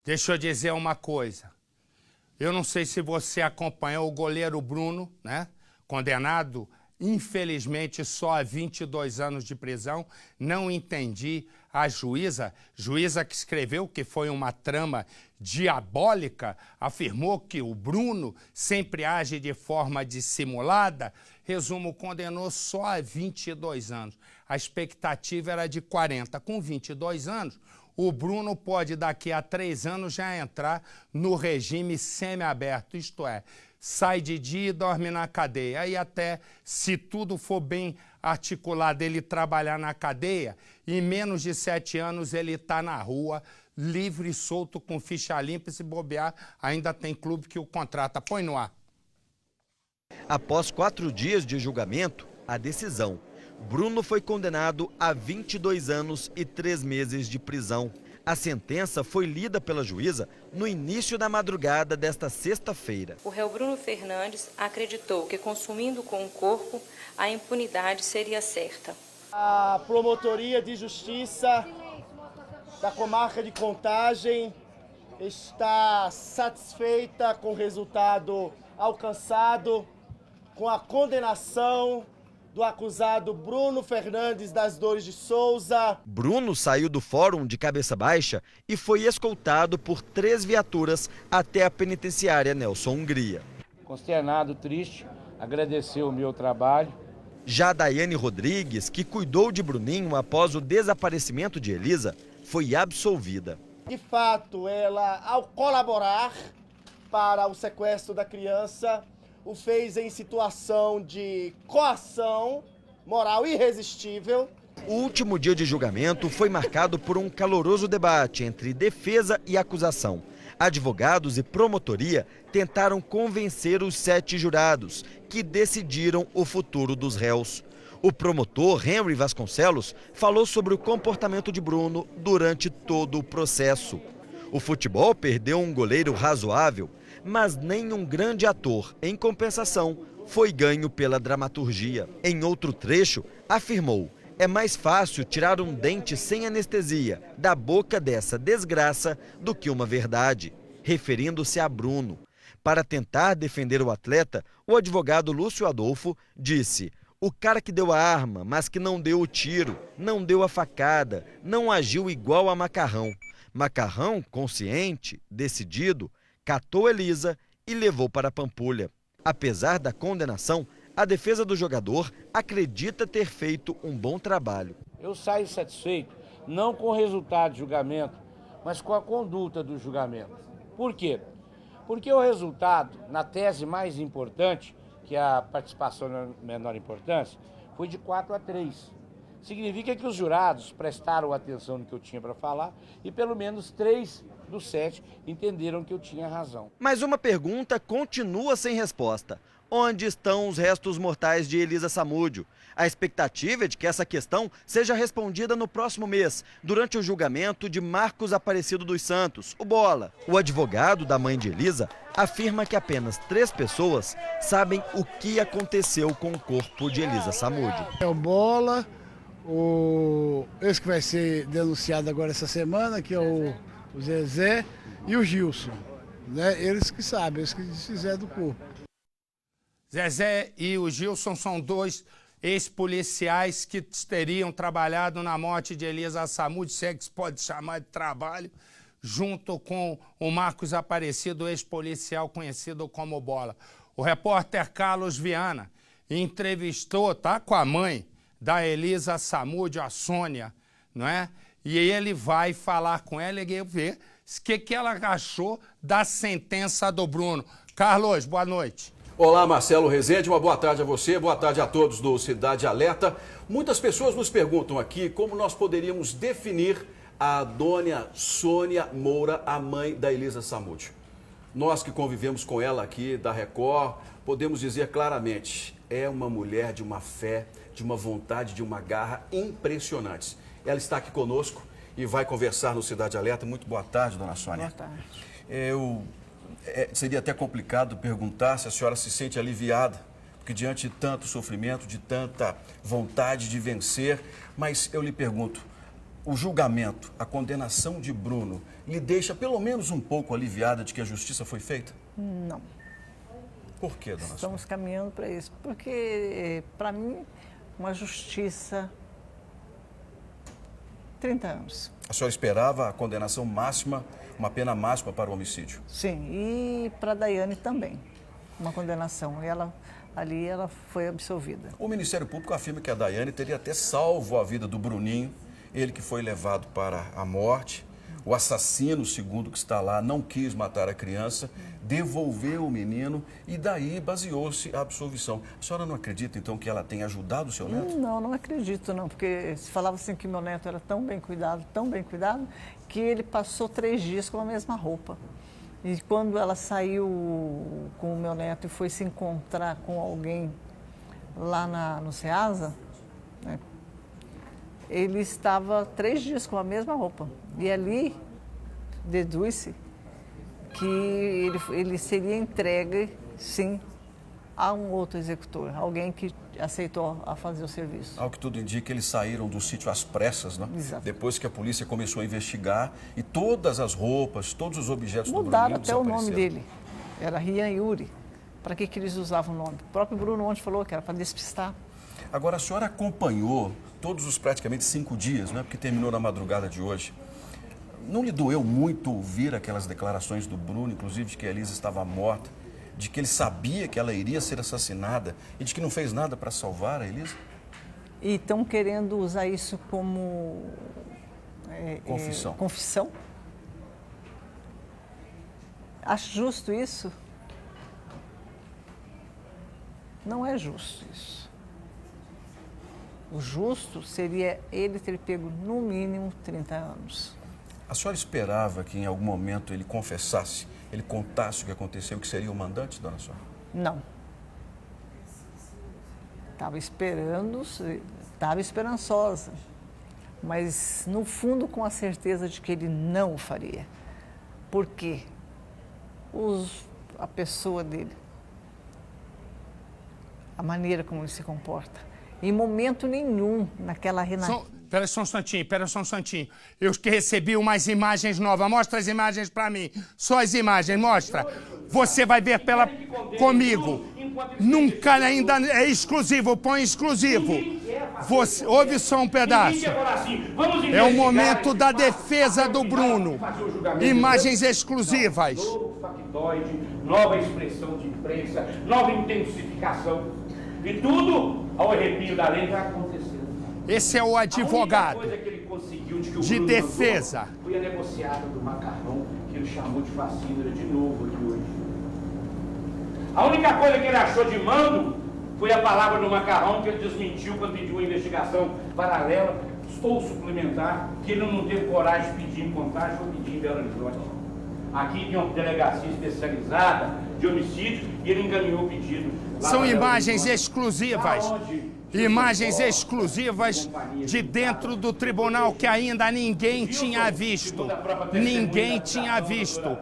Deixa eu dizer uma coisa. Eu não sei se você acompanhou o goleiro Bruno, né? Condenado, infelizmente, só a 22 anos de prisão. Não entendi a juíza que escreveu que foi uma trama diabólica, afirmou que o Bruno sempre age de forma dissimulada. Resumo, condenou só a 22 anos. A expectativa era de 40. Com 22 anos, o Bruno pode, daqui a 3 anos, já entrar no regime semiaberto, isto é, sai de dia e dorme na cadeia. Aí até, se tudo for bem articulado, ele trabalhar na cadeia, em menos de 7 anos ele está na rua, livre e solto, com ficha limpa, e se bobear, ainda tem clube que o contrata. Põe no ar. Após 4 dias de julgamento, a decisão. Bruno foi condenado a 22 anos e 3 meses de prisão. A sentença foi lida pela juíza no início da madrugada desta sexta-feira. O réu Bruno Fernandes acreditou que, consumindo com o corpo, a impunidade seria certa. A Promotoria de Justiça da Comarca de Contagem está satisfeita com o resultado alcançado, com a condenação do acusado Bruno Fernandes das Dores de Souza. Bruno saiu do fórum de cabeça baixa e foi escoltado por 3 viaturas até a penitenciária Nelson Hungria. Consternado, triste, agradeceu o meu trabalho. Já Daiane Rodrigues, que cuidou de Bruninho após o desaparecimento de Elisa, foi absolvida. De fato, ela, ao colaborar para o sequestro da criança, o fez em situação de coação moral irresistível. O último dia de julgamento foi marcado por um caloroso debate entre defesa e acusação. Advogados e promotoria tentaram convencer os 7 jurados, que decidiram o futuro dos réus. O promotor Henry Vasconcelos falou sobre o comportamento de Bruno durante todo o processo. O futebol perdeu um goleiro razoável, mas nem um grande ator, em compensação, foi ganho pela dramaturgia. Em outro trecho, afirmou: é mais fácil tirar um dente sem anestesia da boca dessa desgraça do que uma verdade, referindo-se a Bruno. Para tentar defender o atleta, o advogado Lúcio Adolfo disse: o cara que deu a arma, mas que não deu o tiro, não deu a facada, não agiu igual a Macarrão. Macarrão, consciente, decidido, catou Elisa e levou para a Pampulha. Apesar da condenação, a defesa do jogador acredita ter feito um bom trabalho. Eu saio satisfeito, não com o resultado do julgamento, mas com a conduta do julgamento. Por quê? Porque o resultado, na tese mais importante, que é a participação na menor importância, foi de 4-3. Significa que os jurados prestaram atenção no que eu tinha para falar e pelo menos 3 dos 7 entenderam que eu tinha razão. Mas uma pergunta continua sem resposta. Onde estão os restos mortais de Elisa Samúdio? A expectativa é de que essa questão seja respondida no próximo mês, durante o julgamento de Marcos Aparecido dos Santos, o Bola. O advogado da mãe de Elisa afirma que apenas 3 pessoas sabem o que aconteceu com o corpo de Elisa Samúdio. É o Bola, esse que vai ser denunciado agora essa semana, que é o Zezé, e o Gilson, né? Eles que sabem, eles que desfizeram do corpo. Zezé e o Gilson são 2 ex-policiais que teriam trabalhado na morte de Elisa Samúdio, se é que se pode chamar de trabalho, junto com o Marcos Aparecido, ex-policial conhecido como Bola. O repórter Carlos Viana entrevistou, tá, com a mãe da Elisa Samúdio, a Sônia, não é? E ele vai falar com ela e ver o que ela achou da sentença do Bruno. Carlos, boa noite. Olá, Marcelo Rezende, uma boa tarde a você, boa tarde a todos do Cidade Alerta. Muitas pessoas nos perguntam aqui como nós poderíamos definir a dona Sônia Moura, a mãe da Elisa Samúdio. Nós que convivemos com ela aqui da Record, podemos dizer claramente, é uma mulher de uma fé, de uma vontade, de uma garra impressionantes. Ela está aqui conosco e vai conversar no Cidade Alerta. Muito boa tarde, dona Sônia. Boa tarde. Seria até complicado perguntar se a senhora se sente aliviada, porque diante de tanto sofrimento, de tanta vontade de vencer, mas eu lhe pergunto, o julgamento, a condenação de Bruno, lhe deixa pelo menos um pouco aliviada de que a justiça foi feita? Não. Por quê, dona Sônia? Estamos caminhando para isso. Porque, para mim, uma justiça... 30 anos. A senhora esperava a condenação máxima, uma pena máxima para o homicídio? Sim, e para a Daiane também, uma condenação. Ali ela foi absolvida. O Ministério Público afirma que a Daiane teria até salvo a vida do Bruninho, ele que foi levado para a morte. O assassino, segundo que está lá, não quis matar a criança, devolveu o menino e daí baseou-se a absolvição. A senhora não acredita, então, que ela tenha ajudado o seu neto? Não, não acredito, não, porque se falava assim que meu neto era tão bem cuidado, que ele passou 3 dias com a mesma roupa. E quando ela saiu com o meu neto e foi se encontrar com alguém lá no Ceasa, né, ele estava 3 dias com a mesma roupa. E ali deduz-se que ele seria entregue, sim, a um outro executor, alguém que aceitou a fazer o serviço. Ao que tudo indica, eles saíram do sítio às pressas, né? Exato. Depois que a polícia começou a investigar e todas as roupas, todos os objetos do Bruninho mudaram até o nome desapareceram. dele. Era Rian Yuri. Para que eles usavam o nome? O próprio Bruno ontem falou que era para despistar. Agora, a senhora acompanhou todos os praticamente 5 dias, né? Porque terminou na madrugada de hoje. Não lhe doeu muito ouvir aquelas declarações do Bruno, inclusive de que a Elisa estava morta, de que ele sabia que ela iria ser assassinada e de que não fez nada para salvar a Elisa? E estão querendo usar isso como Confissão. Confissão? Acho justo isso? Não é justo isso. O justo seria ele ter pego no mínimo 30 anos. A senhora esperava que em algum momento ele confessasse, ele contasse o que aconteceu, que seria o mandante, dona Sônia? Não. Estava esperando, estava esperançosa, mas no fundo com a certeza de que ele não o faria. Por quê? A pessoa dele, a maneira como ele se comporta. Em momento nenhum, naquela renascença. Espera só um instantinho. Eu que recebi umas imagens novas. Mostra as imagens pra mim. Só as imagens, mostra. Você vai ver comigo. Nunca ainda é exclusivo, põe exclusivo. Ouve só um pedaço. É o momento da defesa do Bruno. Imagens exclusivas. Novo factoide, nova expressão de imprensa, nova intensificação. E tudo ao arrepio da lei vai acontecer. Esse é o advogado de defesa. Foi a negociada do macarrão que ele chamou de fascínio de novo aqui hoje. A única coisa que ele achou de mando foi a palavra do macarrão que ele desmentiu quando pediu uma investigação paralela ou suplementar, que ele não teve coragem de pedir em Contagem, foi pedir em Belo Horizonte. Aqui tem uma delegacia especializada de homicídio e ele encaminhou o pedido. São imagens exclusivas. Imagens exclusivas de dentro do tribunal que ainda ninguém tinha visto. Ninguém tinha visto.